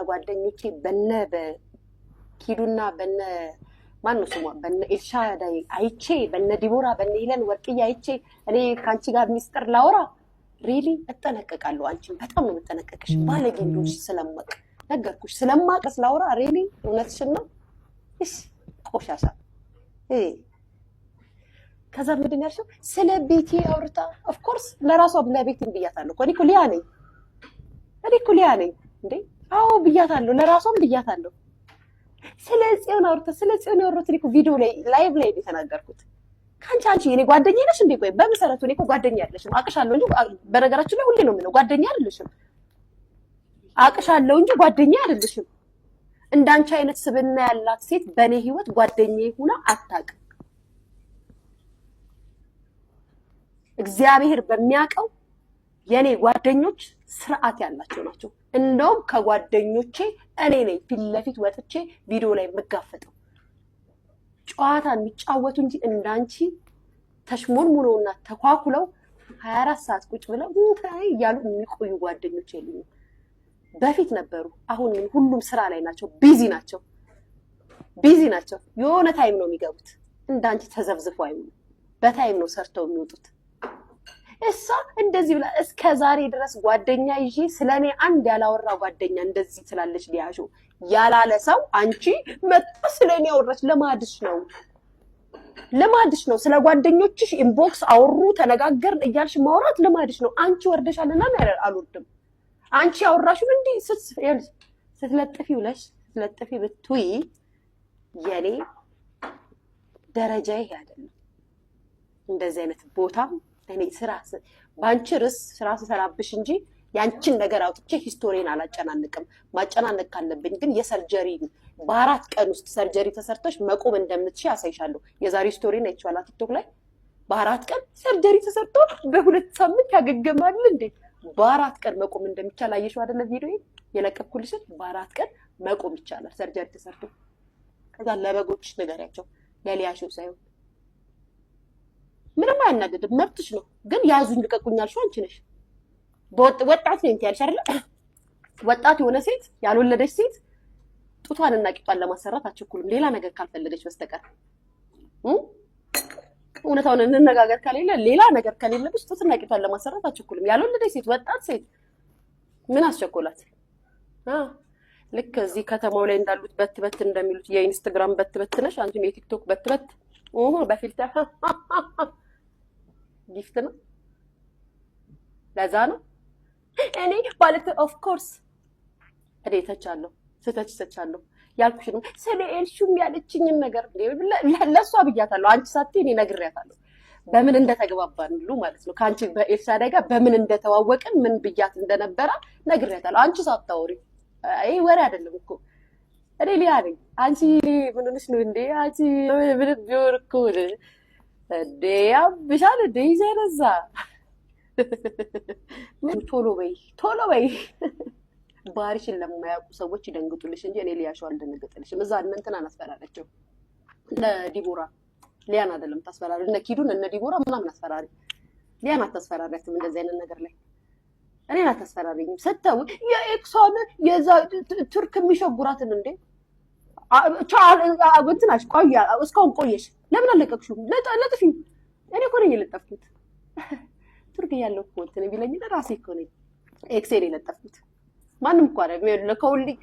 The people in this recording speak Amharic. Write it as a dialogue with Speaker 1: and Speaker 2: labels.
Speaker 1: ጓደኞቼ በነ በኪዱና በነ ማን ነው ስሟ በነ ኤልሻዳይ አይቼ በነ ዲቦራ በነ ሄለን ወርቅዬ አይቼ እኔ ካንቺ ጋር ሚስጥር ላውራ ሪሊ እጠነቀቃለሁ። አንቺን በጣም ነው የምጠነቀቅሽ። ባለጌ እንደሆንሽ ስለማቅ ነገርኩሽ። ስለማቀስ ላውራ ሪሊ እውነትሽን ነው። እሺ ቆሻሻ ከዛ ምንድን ያልሽው ስለ ቤቴ አውርታ ኦፍ ኮርስ ለራሷ ለቤቴን ብያታለሁ። እኔ እኮ ሊያ ነኝ እንዴ? አዎ ብያታለሁ፣ ለራሷም ብያታለሁ። ስለ ጽዮን አውርታ ስለ ጽዮን ያወራሁት እኔ እኮ ቪዲዮ ላይ ላይቭ ላይ የተናገርኩት አንቺ የኔ ጓደኛ ነሽ እንዴ? ቆይ በመሰረቱ እኔ እኮ ጓደኛ አይደለሽም። አቅሻለሁ እንጂ በነገራችን ላይ ሁሌ ነው የምለው ጓደኛ አይደለሽም። አቅሻለሁ እንጂ ጓደኛ አይደለሽም። እንዳንቺ አይነት ስብዕና ያላት ሴት በኔ ህይወት ጓደኛዬ ሆና አታውቅም። እግዚአብሔር በሚያውቀው የኔ ጓደኞች ስርዓት ያላቸው ናቸው። እንደውም ከጓደኞቼ እኔ ነኝ ፊት ለፊት ወጥቼ ቪዲዮ ላይ የምጋፈጠው። ጨዋታ የሚጫወቱ እንጂ እንዳንቺ ተሽሞንሙነውና ተኳኩለው 24 ሰዓት ቁጭ ብለው እያሉ የሚቆዩ ጓደኞች የሉኝም። በፊት ነበሩ፣ አሁን ግን ሁሉም ስራ ላይ ናቸው፣ ቢዚ ናቸው። የሆነ ታይም ነው የሚገቡት። እንዳንቺ ተዘብዝፈው አይሆንም። በታይም ነው ሰርተው የሚወጡት። እሷ እንደዚህ ብላ እስከ ዛሬ ድረስ ጓደኛ ይዤ ስለኔ አንድ ያላወራ ጓደኛ እንደዚህ ትላለች ሊያሾ ያላለ ሰው አንቺ መጣ ስለኔ ያወራች ለማድሽ ነው። ስለ ጓደኞችሽ ኢንቦክስ አወሩ ተነጋገርን እያልሽ ማውራት ለማድሽ ነው። አንቺ ወርደሻልና አልወርድም። አንቺ ያወራሽው እንዴ ስትለጥፊ ብትይ የኔ ደረጃ ይሄ አይደለም። እንደዚህ አይነት ቦታ እኔ ባንቺ ርስ ስራ ስሰራብሽ እንጂ ያንቺን ነገር አውጥቼ ሂስቶሪን አላጨናንቅም። ማጨናነቅ ካለብኝ ግን የሰርጀሪ በ4 ቀን ውስጥ ሰርጀሪ ተሰርተሽ መቆም እንደምትችይ አሳይሻለሁ። የዛሬ ስቶሪን አይቻላ ቲክቶክ ላይ በ4 ቀን ሰርጀሪ ተሰርቶ በ2 ሳምንት ያገገማል እንዴ? በ4 ቀን መቆም እንደሚቻል አየሽው አይደለ? ቪዲዮ የለቀኩልሽ በ4 ቀን መቆም ይቻላል ሰርጀሪ ተሰርቶ። ከዛ ለበጎች ንገሪያቸው ለሊያሽው ሳይሆን ምንም አያናግድም፣ መብትሽ ነው። ግን ያዙኝ ልቀቁኝ ያልሽው አንቺ ነሽ። ወጣት ነኝ ያልሽ አይደለ? ወጣት የሆነ ሴት ያልወለደች ሴት ጡቷንና ቂጧን ለማሰራት አትቸኩልም፣ ሌላ ነገር ካልፈለገች በስተቀር እውነታውን እንነጋገር ካሌለ ሌላ ነገር ከሌለብሽ ጡትና ቂጧን ለማሰራት አትቸኩልም። ያልወለደች ሴት ወጣት ሴት ምን አስቸኮላት? ልክ እዚህ ከተማው ላይ እንዳሉት በት እንደሚሉት የኢንስታግራም በት ነሽ አንቺ፣ የቲክቶክ በት በፊልተር ጊፍት ነው። ለዛ ነው እኔ ማለት ኦፍ ኮርስ እኔ ተቻለሁ ያልኩሽ ነው። ስለ ኤልሹም ያለችኝን ነገር ለሷ ብያታለሁ። አንቺ ሳትይ እኔ ነግሬያታለሁ በምን እንደተግባባን ሁሉ ማለት ነው። ካንቺ በኤልሻዳይ ጋር በምን እንደተዋወቅን ምን ብያት እንደነበረ ነግሬያታለሁ። አንቺ ሳታወሪ ይሄ ወሬ አይደለም እኮ እኔ ሊያ ነኝ። አንቺ ምን ሆነሽ ነው እንዴ? አንቺ ምን ቢሆን እኮ እንዴ ያብሻል እንዴ ይዘረዛ ቶሎ በይ ባሪሽን ለማያውቁ ሰዎች ይደንግጡልሽ እንጂ እኔ ሊያሻው አልደነገጠልሽም። እዛ እንትን አናስፈራራቸው ለዲቦራ ሊያን አይደለም ታስፈራሪ እነ ኪዱን እነ ዲቦራ ምናምን አስፈራሪ ሊያን አታስፈራሪያትም። እንደዚህ አይነት ነገር ላይ እኔን አታስፈራሪኝም። ሰተው የኤክሶን የዛ ቱርክ የሚሸጉራትን እንዴ እንትናሽ ቆያ እስካሁን ቆየሽ ለምን አለቀቅሽው? ለጥፊው እኔ እኮ ነኝ የለጠፍኩት። ቱርክ ያለው እኮ እንትን ቢለኝ ለራሴ እኮ ነኝ ኤክሴል የለጠፍኩት። ማንም እኮ አይደለም ለከውልኝ